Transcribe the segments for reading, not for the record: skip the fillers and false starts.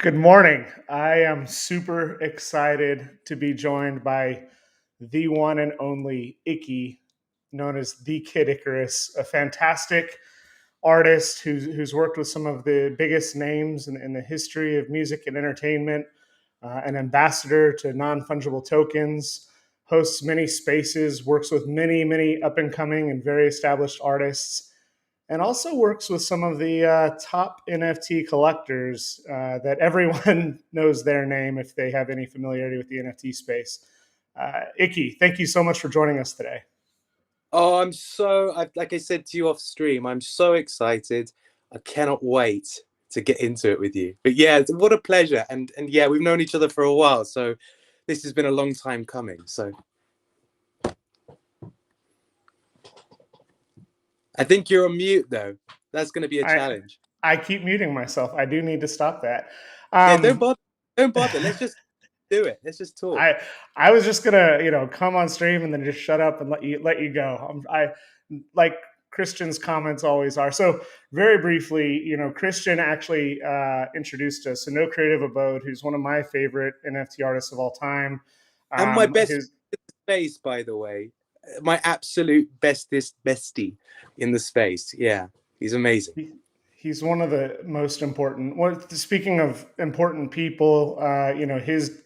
Good morning. I am super excited to be joined by the one and only Icky, known as the Kid Icarus, a fantastic artist who's worked with some of the biggest names in the history of music and entertainment, an ambassador to non fungible tokens, hosts many spaces, works with many up and coming and very established artists, and also works with some of the top NFT collectors that everyone knows their name if they have any familiarity with the NFT space. Icky, thank you so much for joining us today. Oh, like I said to you off stream, I'm so excited. I cannot wait to get into it with you. But yeah, what a pleasure. And yeah, we've known each other for a while, so this has been a long time coming. So I think you're on mute though. That's going to be a I challenge. I keep muting myself. I do need to stop that. Yeah, don't Um, bother. Don't bother. Let's just do it. Let's just talk. I was just gonna come on stream and then just shut up and let you go. I like Christian's comments always are. So very briefly, Christian actually introduced us. So No Creative Abode, who's one of my favorite NFT artists of all time. And my best His space, by the way, my absolute bestest bestie in the space. Yeah, he's amazing. He's one of the most important. Well, speaking of important people, his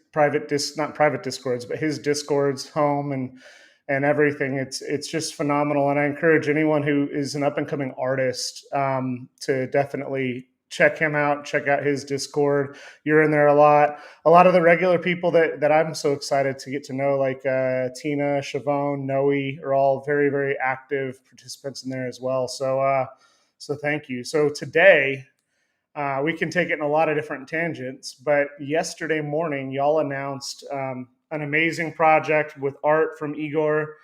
not private discords, but his discords, home and everything. It's just phenomenal, and I encourage anyone who is an up and coming artist to definitely check him out. Check out his Discord. You're in there a lot. A lot of the regular people that I'm so excited to get to know, like Tina, Siobhan, Noe, are all very active participants in there as well. So thank you. So today we can take it in a lot of different tangents, but yesterday morning y'all announced an amazing project with art from Igor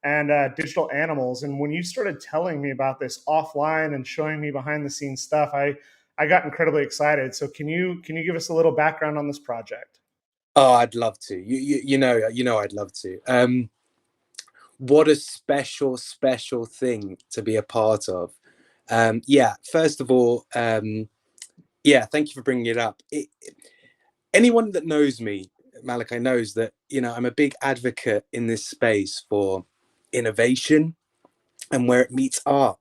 and Digital Animals. And when you started telling me about this offline and showing me behind the scenes stuff, I got incredibly excited. So can you give us a little background on this project? Oh, I'd love to. You know, I'd love to. What a special thing to be a part of. Yeah, first of all, yeah, thank you for bringing it up. Anyone that knows me, Malachi, knows that I'm a big advocate in this space for innovation and where it meets art.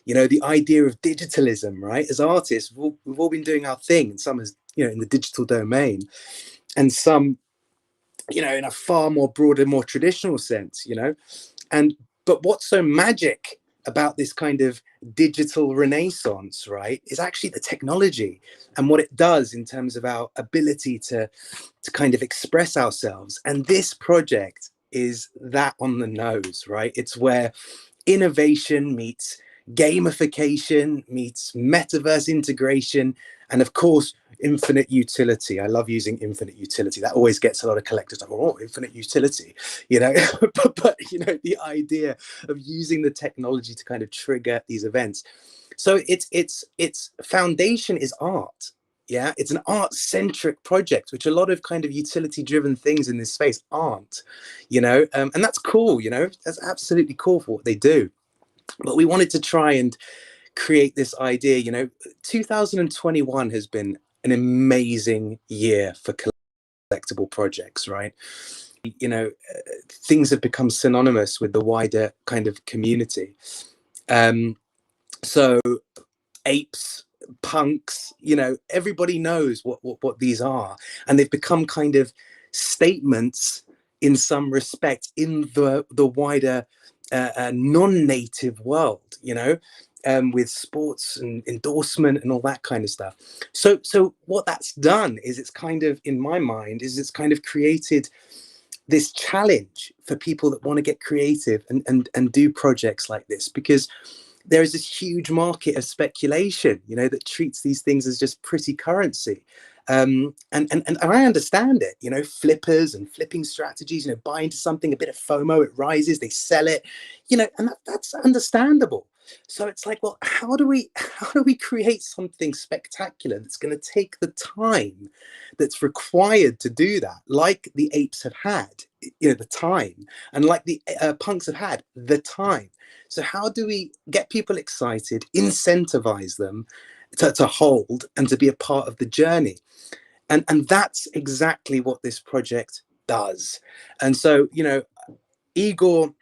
The idea of digitalism, right? As artists, we've all been doing our thing, and some is in the digital domain, and some in a far more broader, more traditional sense. And but what's so magic about this kind of digital renaissance, right, is actually the technology and what it does in terms of our ability to kind of express ourselves. And this project is that on the nose, right? It's where innovation meets gamification meets metaverse integration, and of course infinite utility. I love using infinite utility. That always gets a lot of collectors like, oh, infinite utility, but the idea of using the technology to kind of trigger these events. So its foundation is art. Yeah, it's an art-centric project, which a lot of kind of utility-driven things in this space aren't, and that's cool. That's absolutely cool for what they do. But we wanted to try and create this idea. 2021 has been an amazing year for collectible projects, right? Things have become synonymous with the wider kind of community. So apes, punks, everybody knows what these are, and they've become kind of statements in some respect in the wider non-native world, with sports and endorsement and all that kind of stuff. So what that's done is it's kind of, in my mind, is it's kind of created this challenge for people that want to get creative and do projects like this, because there is this huge market of speculation, that treats these things as just pretty currency. And I understand it, flippers and flipping strategies, buy into something, a bit of FOMO, it rises, they sell it, and that's understandable. So it's like, well, how do we create something spectacular that's going to take the time that's required to do that, like the apes have had, the time, and like the punks have had the time. So how do we get people excited, incentivize them to hold and to be a part of the journey? And that's exactly what this project does. And so, Igor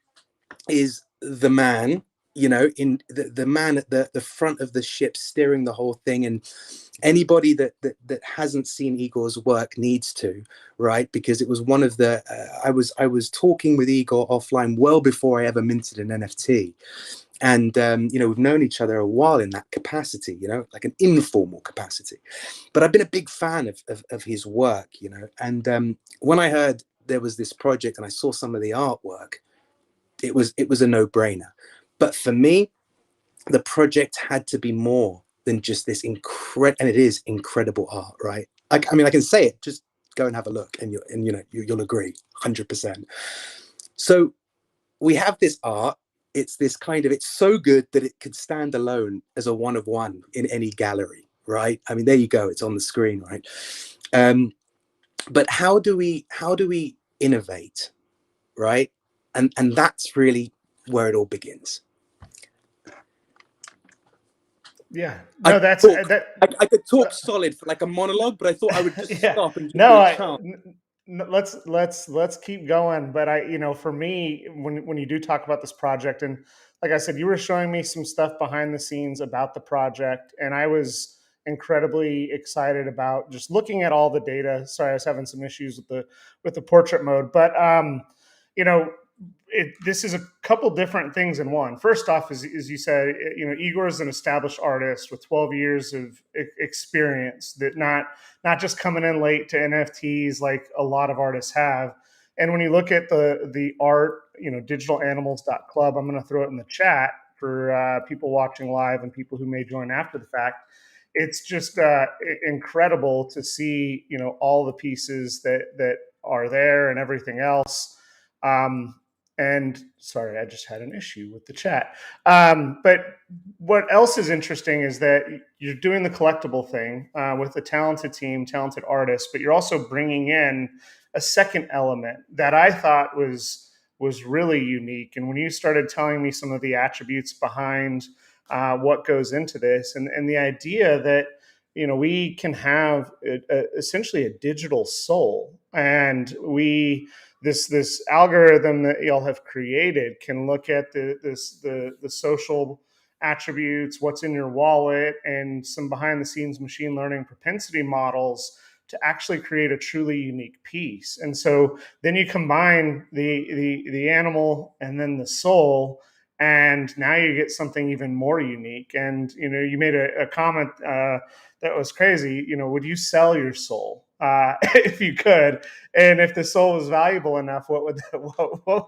is the man, in the man at the front of the ship steering the whole thing. And anybody that hasn't seen Igor's work needs to, right? Because it was one of the I was talking with Igor offline well before I ever minted an NFT. And we've known each other a while in that capacity, like an informal capacity. But I've been a big fan of his work, and when I heard there was this project and I saw some of the artwork, it was a no-brainer. But for me, the project had to be more than just this incredible, and it is incredible art, right? I mean, I can say it. Just go and have a look, and you'll agree, 100%. So we have this art. It's this kind of, it's so good that it could stand alone as a one of one in any gallery, right? I mean, there you go. It's on the screen, right? But how do we innovate, right? And that's really where it all begins. Yeah, I no, could that's talk, that. I could talk solid for like a monologue, but I thought I would just Yeah, stop and give no, you a chance. let's keep going. But for me, when you do talk about this project, and like I said, you were showing me some stuff behind the scenes about the project, and I was incredibly excited about just looking at all the data. Sorry, I was having some issues with the portrait mode, but you know this is a couple different things in one. First off, as you said, Igor is an established artist with 12 years of experience, that not just coming in late to NFTs like a lot of artists have. And when you look at the art, digitalanimals.club, I'm going to throw it in the chat for people watching live and people who may join after the fact. It's just incredible to see, all the pieces that are there and everything else. Um, and sorry, I just had an issue with the chat. But what else is interesting is that you're doing the collectible thing with a talented team, talented artists, but you're also bringing in a second element that I thought was really unique. And when you started telling me some of the attributes behind what goes into this, and the idea that we can have essentially a digital soul, and this algorithm that y'all have created can look at the social attributes, what's in your wallet, and some behind the scenes machine learning propensity models to actually create a truly unique piece. And so then you combine the animal and then the soul, and now you get something even more unique. And you made a comment that was crazy. Would you sell your soul if you could? And if the soul was valuable enough, what would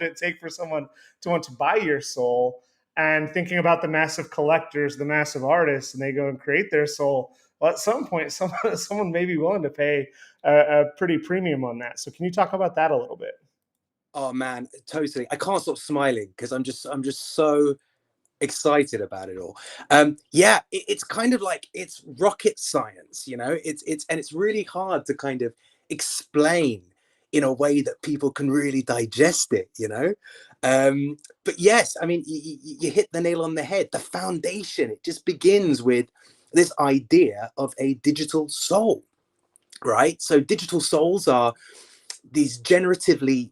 it take for someone to want to buy your soul? And thinking about the massive collectors, the massive artists, and they go and create their soul. Well, at some point, someone may be willing to pay a pretty premium on that. So, can you talk about that a little bit? Oh man, totally. I can't stop smiling because I'm just so excited about it all. Yeah, it's kind of like it's rocket science, it's really hard to kind of explain in a way that people can really digest it. But yes, I mean, you hit the nail on the head. The foundation, it just begins with this idea of a digital soul, right? So digital souls are these generatively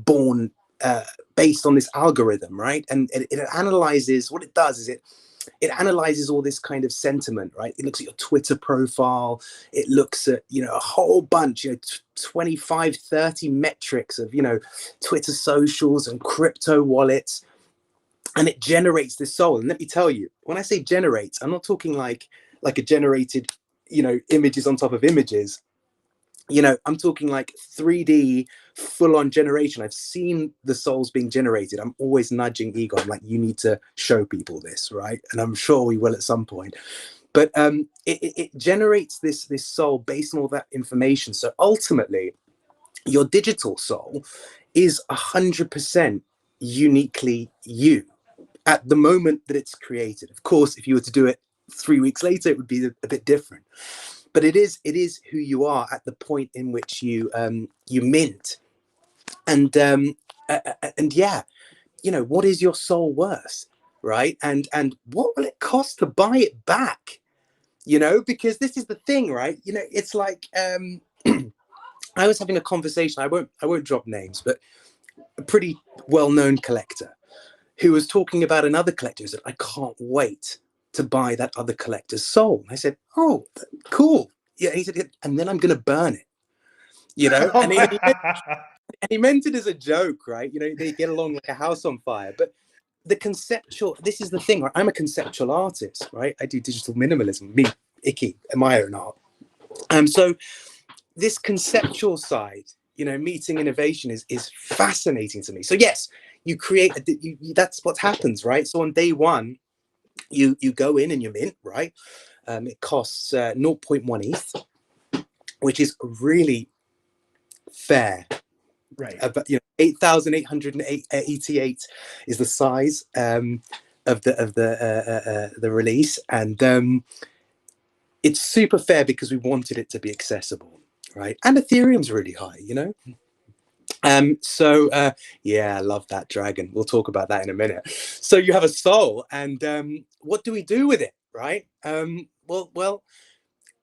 born, based on this algorithm, right? And it analyzes, what it does is it analyzes all this kind of sentiment, right? It looks at your Twitter profile, it looks at a whole bunch, 25, 30 metrics of Twitter socials and crypto wallets, and it generates this soul. And let me tell you, when I say generates, I'm not talking like a generated images on top of images. I'm talking like 3D full on generation. I've seen the souls being generated. I'm always nudging Ego. I'm like, you need to show people this, right? And I'm sure we will at some point. But it generates this soul based on all that information. So ultimately, your digital soul is 100% uniquely you at the moment that it's created. Of course, if you were to do it 3 weeks later, it would be a bit different. But it is who you are at the point in which you mint. And yeah, what is your soul worth, right? And what will it cost to buy it back? you know, because this is the thing, right? You know, it's like I was having a conversation. I won't drop names, but a pretty well-known collector who was talking about another collector who said, I can't wait to buy that other collector's soul. I said, oh, cool. Yeah, he said, and then I'm going to burn it, you know? Oh And my- he meant it as a joke, right? You know, they get along like a house on fire. But the conceptual, this is the thing, right? I'm a conceptual artist, right? I do digital minimalism, me, Icky, my own art. So this conceptual side, you know, meeting innovation is fascinating to me. So yes, you create that's what happens, right? So on day one, you go in and you mint, right? It costs zero point 0.1 ETH, which is really fair. right. But you know, 8,888 is the size of the release, and it's super fair because we wanted it to be accessible, right? And Ethereum's really high, you know. Yeah, I love that dragon. We'll talk about that in a minute. So you have a soul, and what do we do with it, right? Well,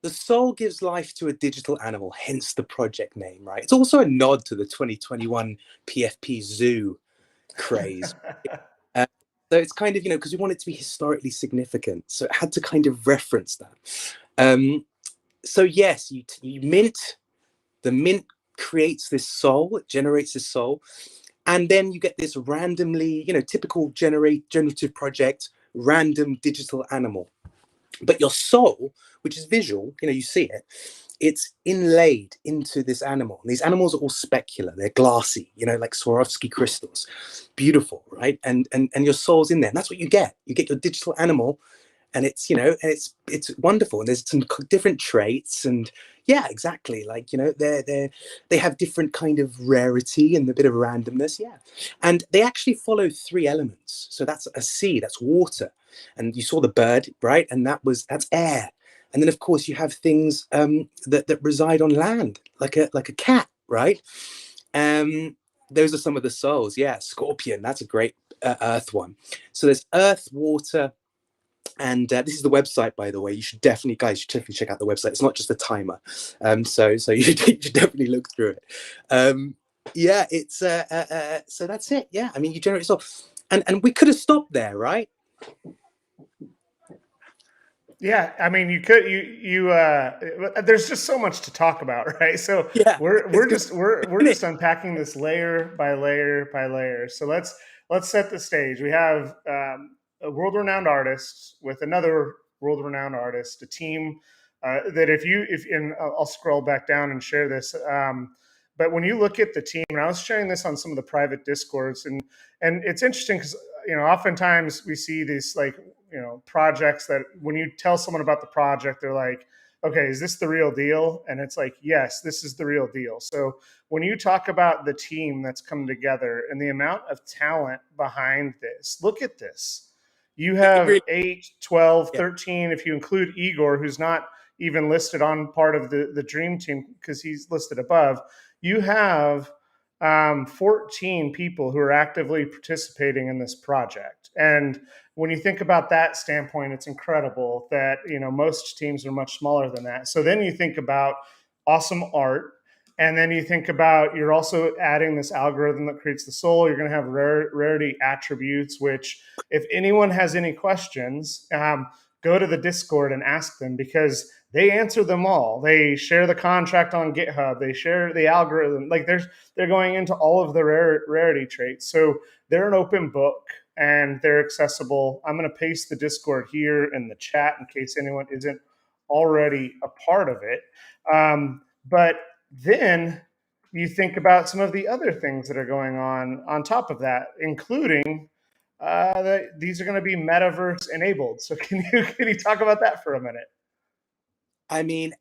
the soul gives life to a digital animal, hence the project name, right? It's also a nod to the 2021 PFP Zoo craze. Uh, so it's kind of, you know, because we want it to be historically significant, so it had to kind of reference that. So yes, you mint. The mint creates this soul, it generates this soul, and then you get this randomly, you know, typical generative project, random digital animal. But your soul, which is visual, you know, you see it, it's inlaid into this animal. And these animals are all specular, they're glassy, you know, like Swarovski crystals. Beautiful, right? And your soul's in there. And that's what you get. You get your digital animal, and it's, you know, and it's wonderful, and there's some different traits, and yeah, exactly, like, you know, they have different kind of rarity and a bit of randomness, yeah. And they actually follow three elements. So that's a sea, that's water, and you saw the bird, right? And that's air. And then of course you have things that reside on land, like a cat, right? um those are some of the souls. Yeah, scorpion, that's a great earth one. So there's earth, water, and this is the website, by the way. You should definitely, guys, you should definitely check out the website. It's not just a timer, so you should definitely look through it. Yeah, it's so that's it. Yeah, I mean, you generate yourself, and we could have stopped there, right? Yeah, I mean, you could there's just so much to talk about, right? So Yeah, it's gonna we're finish. just unpacking this layer by layer by layer. So let's set the stage. We have a world-renowned artist with another world-renowned artist, a team that if and I'll scroll back down and share this. But when you look at the team, and I was sharing this on some of the private discords, and it's interesting because oftentimes we see these like projects that when you tell someone about the project, they're like, okay, is this the real deal? And it's like, yes, this is the real deal. So when you talk about the team that's come together and the amount of talent behind this, look at this. You It have really, 8, 12, yeah. 13, if you include Igor, who's not even listed on part of the dream team because he's listed above. You have 14 people who are actively participating in this project. And when you think about that standpoint, it's incredible that most teams are much smaller than that. So then you think about awesome art, and then you think about you're also adding this algorithm that creates the soul. You're going to have rarity attributes, which if anyone has any questions, go to the Discord and ask them because they answer them all. They share the contract on GitHub. They share the algorithm. Like they're going into all of the rarity traits. So they're an open book and they're accessible. I'm going to paste the Discord here in the chat in case anyone isn't already a part of it. But then you think about some of the other things that are going on top of that, including that these are going to be metaverse enabled. So can you talk about that for a minute? I mean,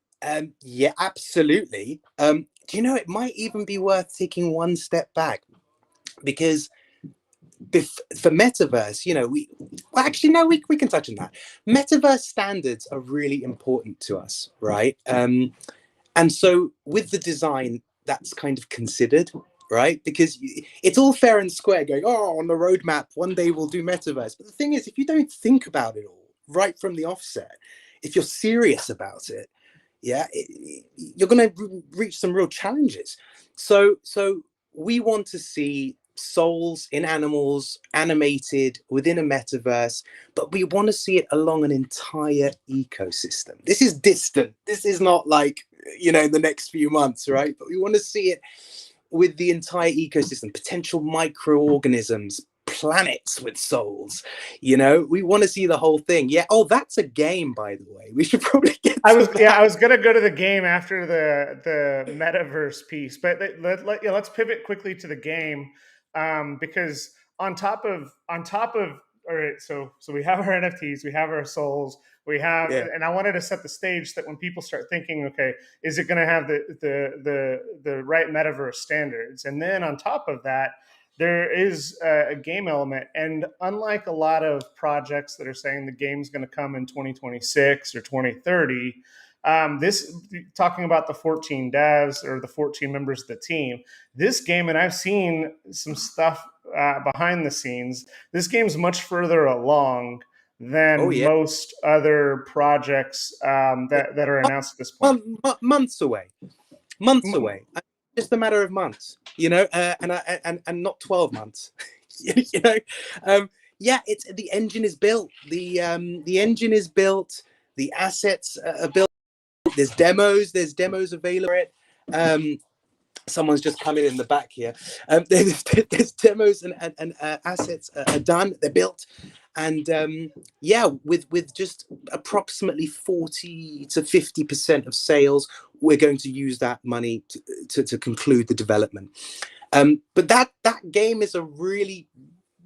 yeah, absolutely. Do you know, it might even be worth taking one step back, because for metaverse, you know, well, actually, no, we can touch on that. Metaverse standards are really important to us, right? And so with the design, that's kind of considered, right? Because it's all fair and square going, oh, on the roadmap, one day we'll do metaverse. But the thing is, if you don't think about it all right from the offset, if you're serious about it, yeah, you're going to reach some real challenges. So we want to see souls in animals animated within a metaverse, but we want to see it along an entire ecosystem. This is distant. This is not like, you know, in the next few months, right? But we want to see it with the entire ecosystem, potential microorganisms, planets with souls. You know, we want to see the whole thing. Yeah. Oh, that's a game, by the way. We should probably get to I that. was gonna go to the game after the metaverse piece, but let's pivot quickly to the game, because on top of all right, so we have our NFTs, we have our souls, we have, Yeah. and I wanted to set the stage that when people start thinking, okay, is it going to have the right metaverse standards, and then on top of that, there is a game element. And unlike a lot of projects that are saying the game's going to come in 2026 or 2030, this, talking about the 14 devs or the 14 members of the team, this game, and I've seen some stuff behind the scenes, this game's much further along Oh, than yeah. most other projects Yeah. that are announced at this point. Months away. Months away. Just a matter of months, you know, and not 12 months. You know, yeah, it's the engine is built. The engine is built. The assets are built. There's demos available. Someone's just coming in the back here. There's demos and assets are done. They're built, and yeah, with just approximately 40 to 50% of sales, we're going to use that money to conclude the development. But that game is a really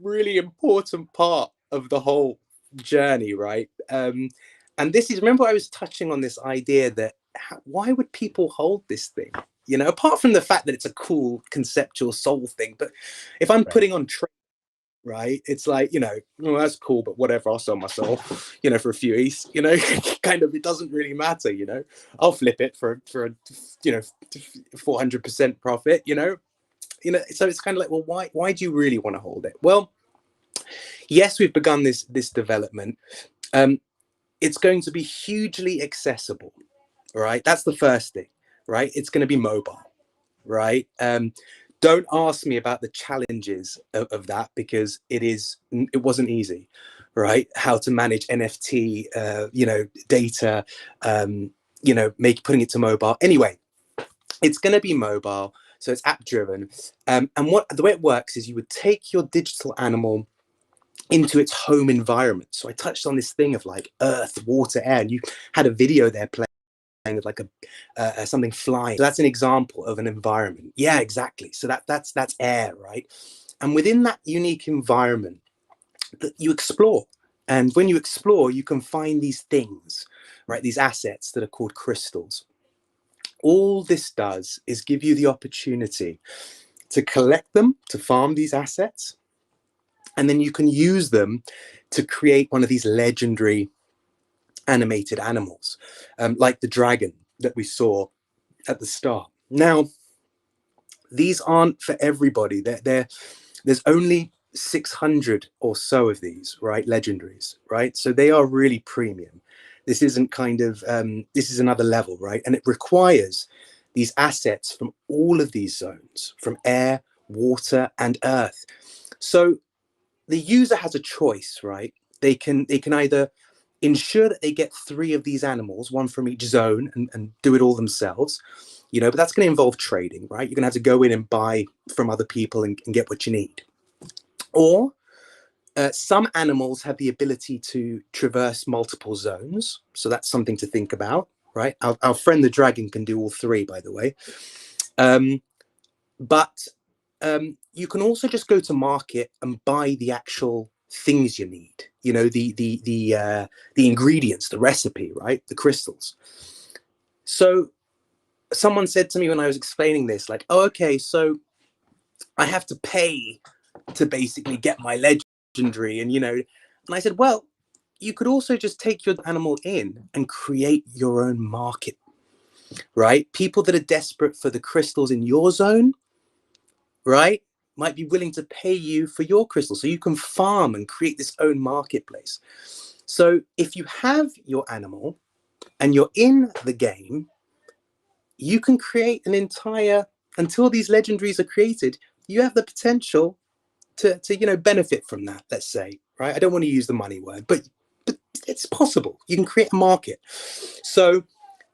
important part of the whole journey, right? And this is, remember, I was touching on this idea that why would people hold this thing? You know, apart from the fact that it's a cool conceptual soul thing, but if I'm putting on trade, right, it's like, you know, well, that's cool, but whatever, I'll sell my soul, you know, for a few ETH, you know, kind of, it doesn't really matter, you know, I'll flip it for a, you know, 400% profit, you know, so it's kind of like, well, why do you really want to hold it? Well, yes, we've begun this development. It's going to be hugely accessible, right? That's the first thing, right? It's going to be mobile, right? Don't ask me about the challenges of that, because it wasn't easy, right? How to manage NFT, you know, data, you know, putting it to mobile. Anyway, it's going to be mobile, so it's app driven. And the way it works is you would take your digital animal into its home environment. So I touched on this thing of like earth, water, air, and you had a video there playing of like something flying. So that's an example of an environment. Yeah, exactly. So that's air, right? And within that unique environment, you explore. And when you explore, you can find these things, right? These assets that are called crystals. All this does is give you the opportunity to collect them, to farm these assets, and then you can use them to create one of these legendary animated animals, like the dragon that we saw at the start. Now, these aren't for everybody. There's only 600 or so of these, right? Legendaries, right? So they are really premium. This isn't kind of, this is another level, right? And it requires these assets from all of these zones, from air, water, and earth. So the user has a choice, right? They can either ensure that they get 3 of these animals, one from each zone, and do it all themselves, you know, but that's going to involve trading, right? You're going to have to go in and buy from other people and get what you need. Or some animals have the ability to traverse multiple zones. So that's something to think about, right? Our friend the dragon can do all 3, by the way. But you can also just go to market and buy the actual things you need, you know, the ingredients, the recipe, right? The crystals. So someone said to me when I was explaining this, like, oh, okay, so I have to pay to basically get my legendary, and, you know, and I said, well, you could also just take your animal in and create your own market, right? People that are desperate for the crystals in your zone, right, might be willing to pay you for your crystal, so you can farm and create this own marketplace. So if you have your animal, and you're in the game, you can create an entire, until these legendaries are created, you have the potential to benefit from that, let's say, right? I don't want to use the money word, but it's possible. You can create a market. So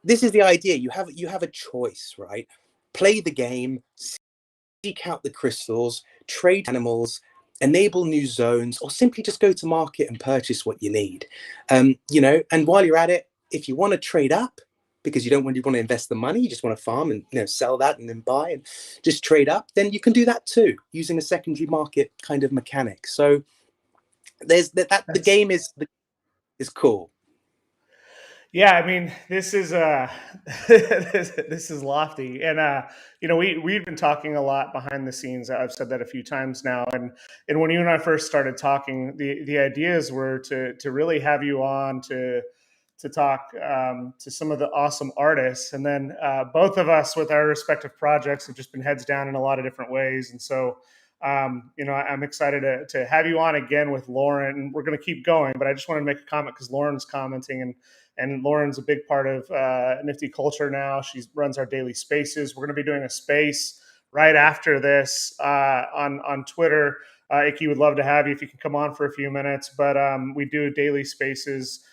this is the idea. You have a choice, right? Play the game, seek out the crystals, trade animals, enable new zones, or simply just go to market and purchase what you need. And while you're at it, if you want to trade up because you don't want to invest the money, you just want to farm and sell that and then buy and just trade up, then you can do that too using a secondary market kind of mechanic. So there's that the That's game is cool. Yeah, I mean, this is this is lofty, and we've been talking a lot behind the scenes. I've said that a few times now, and when you and I first started talking, the ideas were to really have you on to talk to some of the awesome artists, and then both of us with our respective projects have just been heads down in a lot of different ways, and so. I'm excited to have you on again with Lauren. We're going to keep going, but I just wanted to make a comment because Lauren's commenting, and Lauren's a big part of NFT Culture now. She runs our daily spaces. We're going to be doing a space right after this on Twitter. Icky would love to have you if you can come on for a few minutes. But we do daily spaces.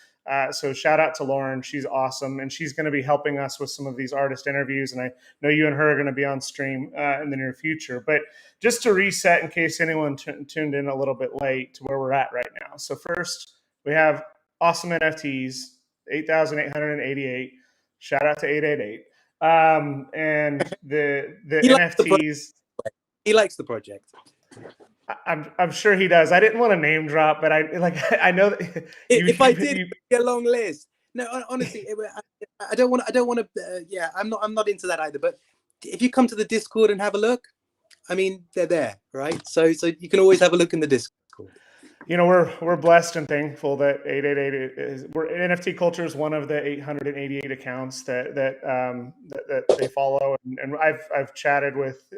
So shout out to Lauren. She's awesome. And she's going to be helping us with some of these artist interviews. And I know you and her are going to be on stream in the near future. But just to reset in case anyone tuned in a little bit late to where we're at right now. So first, we have awesome NFTs, 8,888. Shout out to 888. And the He likes the project. NFTs. He likes the project. I'm sure he does. I didn't want to name drop, but I know that If I did, it'd be a long list. No, honestly, I don't want. I don't want to. Yeah, I'm not into that either. But if you come to the Discord and have a look, I mean, they're there, right? So you can always have a look in the Discord. we're blessed and thankful that 888 NFT Culture is one of the 888 accounts that they follow, and I've chatted with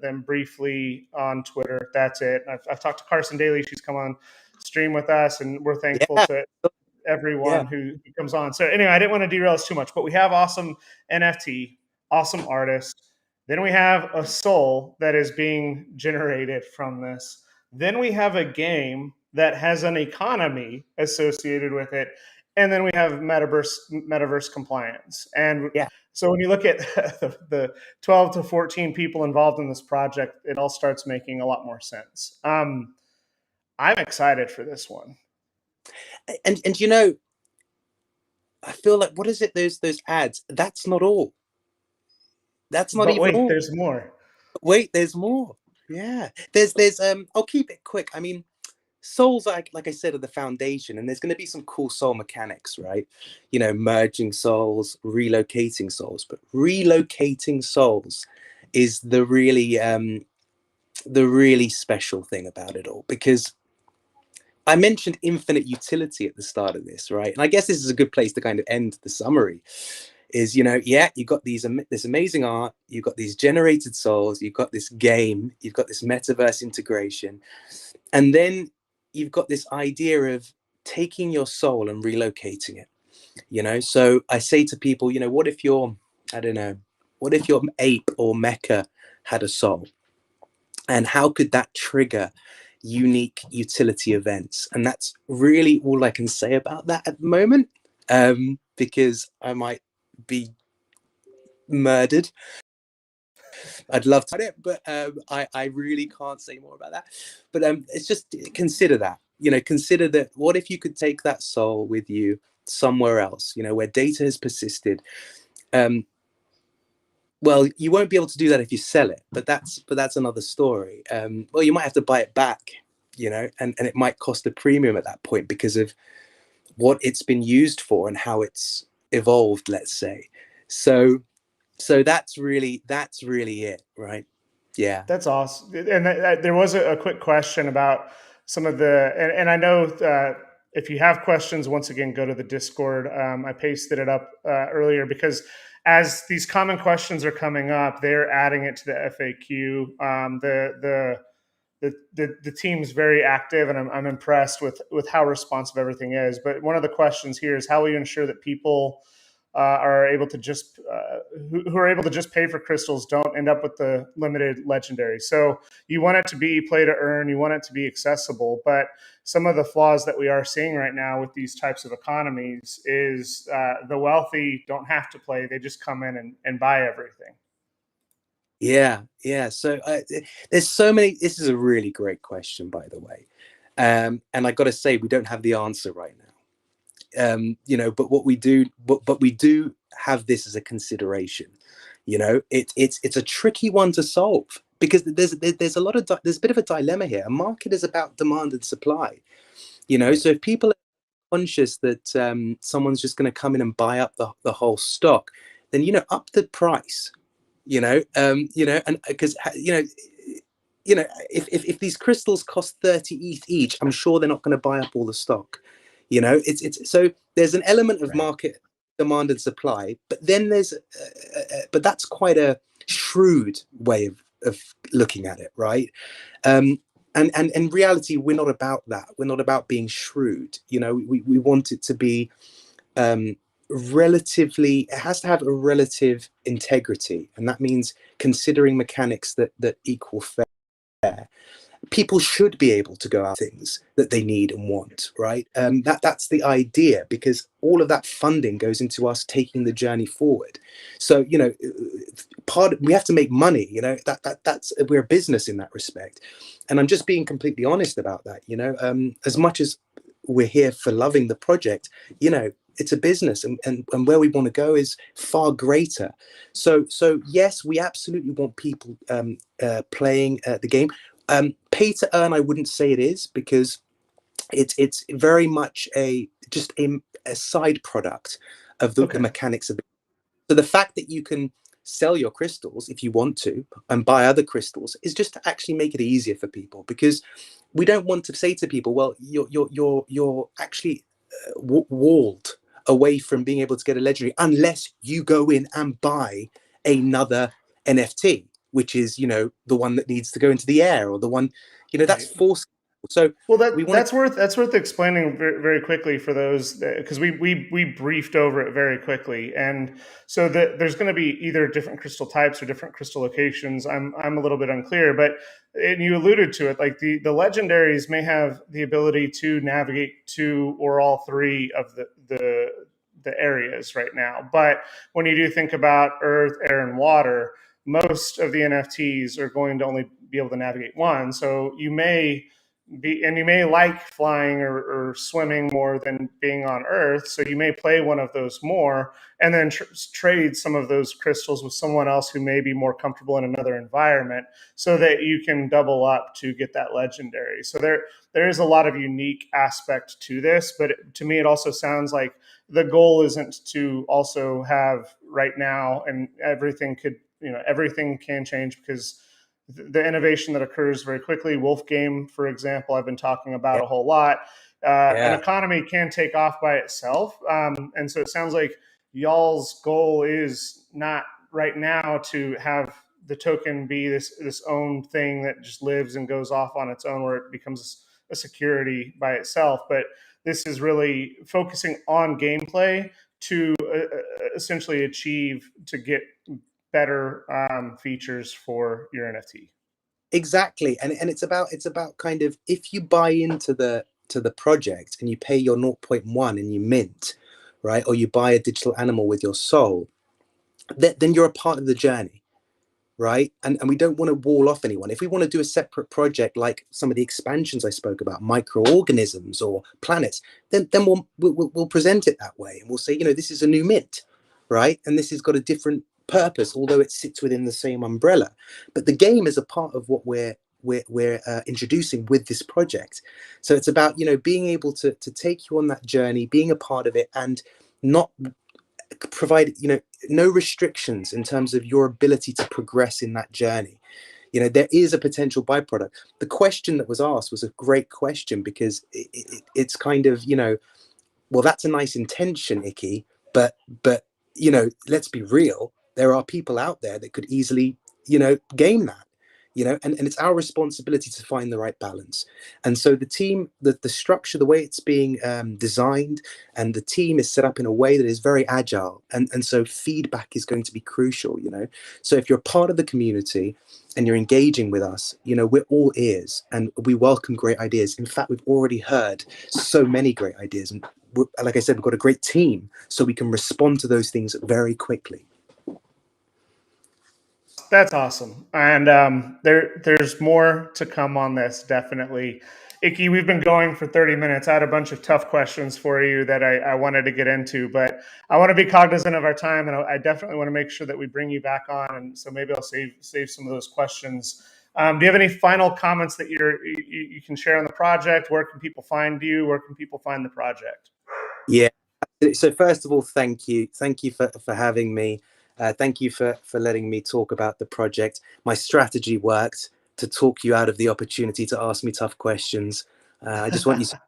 them briefly on Twitter. That's it. I've talked to Carson Daly. She's come on stream with us, and we're thankful Yeah, to yeah, everyone who comes on. So anyway, I didn't want to derail us too much, but we have awesome NFT, awesome artists. Then we have a soul that is being generated from this. Then we have a game that has an economy associated with it. And then we have metaverse compliance. And yeah. so when you look at the 12 to 14 people involved in this project, it all starts making a lot more sense. I'm excited for this one. And I feel like what is it? Those ads. That's not all. That's not But even wait, all. there's more. Wait, there's more. Yeah, there's. I'll keep it quick. I mean, souls, like I said, are the foundation, and there's going to be some cool soul mechanics, right? Merging souls, relocating souls, but relocating souls is the really special thing about it all, because I mentioned infinite utility at the start of this, right? And I guess this is a good place to kind of end the summary. Is yeah, you've got this amazing art, you've got these generated souls, you've got this game, you've got this metaverse integration, and then you've got this idea of taking your soul and relocating it. So I say to people, what if I don't know, what if your ape or mecha had a soul, and how could that trigger unique utility events? And that's really all I can say about that at the moment, because I might be murdered. I'd love to it, but I really can't say more about that. But it's just consider that. Consider that. What if you could take that soul with you somewhere else? Where data has persisted. Well, you won't be able to do that if you sell it, but that's another story. Well, you might have to buy it back, and it might cost a premium at that point because of what it's been used for and how it's evolved, let's say. So that's really it, right? Yeah. That's awesome. And there was a quick question about some of and I know if you have questions, once again, go to the Discord. I pasted it up earlier because as these common questions are coming up, they're adding it to the FAQ. The team's very active, and I'm impressed with how responsive everything is. But one of the questions here is how will you ensure that people are able to just who are able to just pay for crystals don't end up with the limited legendary. So you want it to be play to earn, you want it to be accessible, but some of the flaws that we are seeing right now with these types of economies is the wealthy don't have to play; they just come in and buy everything. Yeah, yeah. So there's so many. This is a really great question, by the way, and I got to say we don't have the answer right now. But what we do, but we do have this as a consideration. It's a tricky one to solve because there's a lot of there's a bit of a dilemma here. A market is about demand and supply. Right. So if people are conscious that someone's just going to come in and buy up the whole stock, then up the price. And because if these crystals cost 30 ETH each, I'm sure they're not going to buy up all the stock. It's so there's an element of Right. market demand and supply, but then but that's quite a shrewd way of looking at it, right? And in reality, we're not about that. We're not about being shrewd. We want it to be relatively, it has to have a relative integrity, and that means considering mechanics that equal fair. People should be able to go out things that they need and want, right? That's the idea, because all of that funding goes into us taking the journey forward. So we have to make money. That's we're a business in that respect, and I'm just being completely honest about that. As much as we're here for loving the project, it's a business, and where we want to go is far greater. So yes, we absolutely want people playing the game. Pay to earn, I wouldn't say it is, because it's very much just a side product of the Okay. mechanics of it. So the fact that you can sell your crystals if you want to and buy other crystals is just to actually make it easier for people, because we don't want to say to people, well, you're actually walled away from being able to get a legendary unless you go in and buy another NFT, which is the one that needs to go into the air, or the one that's Right. forced. So Well, we want to. that's worth explaining very, very quickly for those, because we briefed over it very quickly, and so there's going to be either different crystal types or different crystal locations. I'm a little bit unclear, but and you alluded to it, like the legendaries may have the ability to navigate two or all three of the areas right now, but when you do think about earth, air, and water, most of the NFTs are going to only be able to navigate one. So you may like flying or swimming more than being on Earth, so you may play one of those more, and then trade some of those crystals with someone else who may be more comfortable in another environment, so that you can double up to get that legendary. So there is a lot of unique aspect to this, but to me, it also sounds like the goal isn't to also have right now, and everything can change, because the innovation that occurs very quickly. Wolf Game, for example, I've been talking about Yeah, a whole lot. An yeah, economy can take off by itself, and so it sounds like y'all's goal is not right now to have the token be this own thing that just lives and goes off on its own, where it becomes a security by itself. But this is really focusing on gameplay to essentially achieve to get better features for your NFT. exactly. And it's about kind of, if you buy into the project and you pay your zero point 0.1 and you mint, right, or you buy a digital animal with your soul, then you're a part of the journey, right? And we don't want to wall off anyone. If we want to do a separate project like some of the expansions I spoke about, microorganisms or planets, then we'll present it that way, and we'll say, this is a new mint, right? And this has got a different purpose, although it sits within the same umbrella. But the game is a part of what we're introducing with this project. So it's about being able to take you on that journey, being a part of it, and not provide no restrictions in terms of your ability to progress in that journey. There is a potential byproduct. The question that was asked was a great question, because it's kind of well, that's a nice intention, Icky, but let's be real, there are people out there that could easily game that. and it's our responsibility to find the right balance. And so the team, the structure, the way it's being designed, and the team is set up in a way that is very agile, and so feedback is going to be crucial. So if you're part of the community and you're engaging with us, we're all ears, and we welcome great ideas. In fact, we've already heard so many great ideas, and like I said, we've got a great team, so we can respond to those things very quickly. That's awesome. And there's more to come on this, definitely. Icky, we've been going for 30 minutes. I had a bunch of tough questions for you that I wanted to get into, but I want to be cognizant of our time, and I definitely want to make sure that we bring you back on. And so maybe I'll save some of those questions. Do you have any final comments that you can share on the project? Where can people find you? Where can people find the project? Yeah. So first of all, thank you for having me. Thank you for letting me talk about the project. My strategy worked to talk you out of the opportunity to ask me tough questions. I just want you to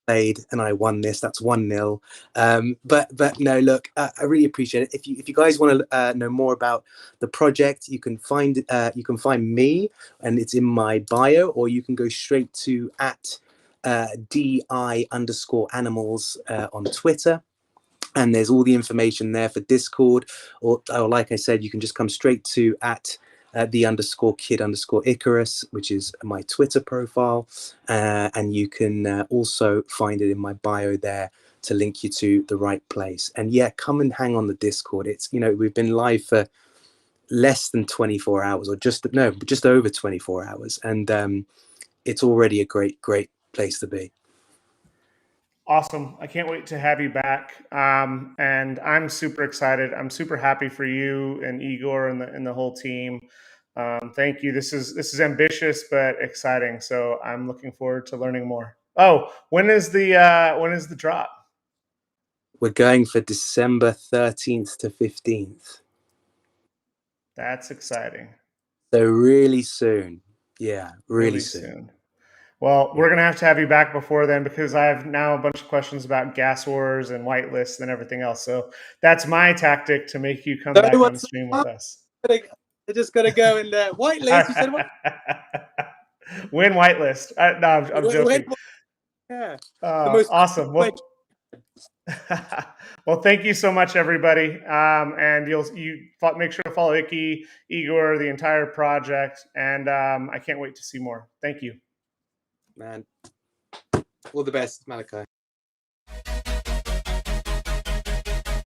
played, and I won this. That's 1-0. But no, look, I really appreciate it. If you guys want to know more about the project, you can find me, and it's in my bio, or you can go straight to at di_animals on Twitter. And there's all the information there for Discord, or like I said, you can just come straight to at the_kid_Icarus, which is my Twitter profile, and you can also find it in my bio there to link you to the right place. And yeah, come and hang on the Discord. It's we've been live for less than 24 hours, or just over 24 hours, and it's already a great place to be. Awesome. I can't wait to have you back. And I'm super excited. I'm super happy for you and Igor and the whole team. Thank you. This is ambitious but exciting. So I'm looking forward to learning more. Oh, when is the drop? We're going for December 13th to 15th. That's exciting. So really soon. Yeah, really soon. Well, Yeah. we're going to have you back before then, because I have now a bunch of questions about gas wars and whitelists and everything else. So that's my tactic to make you come So back on what's stream with us. I just got to go in there. Whitelist, you said what? Win whitelist. No, I'm joking. Yeah, the most common Awesome. question. Well, thank you so much, everybody. And make sure to follow Icky, Igor, the entire project, and I can't wait to see more. Thank you. Man, all the best, Malachi.